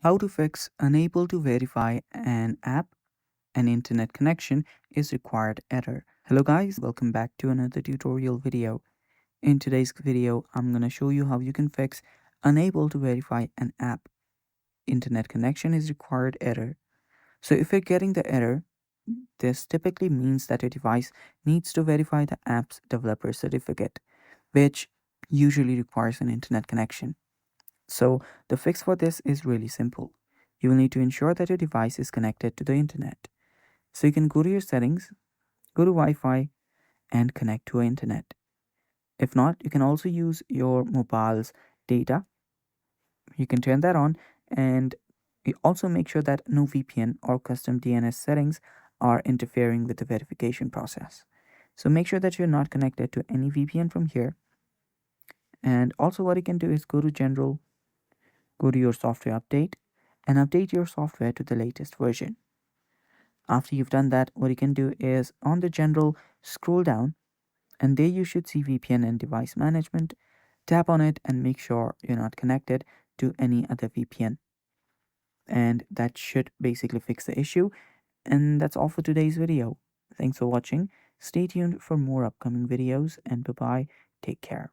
How to fix unable to verify an app and internet connection is required error. Hello guys, welcome back to another tutorial video. In today's video, I'm going to show you how you can fix unable to verify an app. Internet connection is required error. So if you're getting the error, this typically means that your device needs to verify the app's developer certificate, which usually requires an internet connection. So the fix for this is really simple. You will need to ensure that your device is connected to the internet. So you can go to your settings, go to Wi-Fi and connect to internet. If not, you can also use your mobile's data. You can turn that on and you also make sure that no VPN or custom DNS settings are interfering with the verification process. So make sure that you're not connected to any VPN from here. And also what you can do is go to general, go to your software update and update your software to the latest version. After you've done that, what you can do is on the general, scroll down and there you should see VPN and device management. Tap on it and make sure you're not connected to any other VPN. And that should basically fix the issue. And that's all for today's video. Thanks for watching. Stay tuned for more upcoming videos and bye bye. Take care.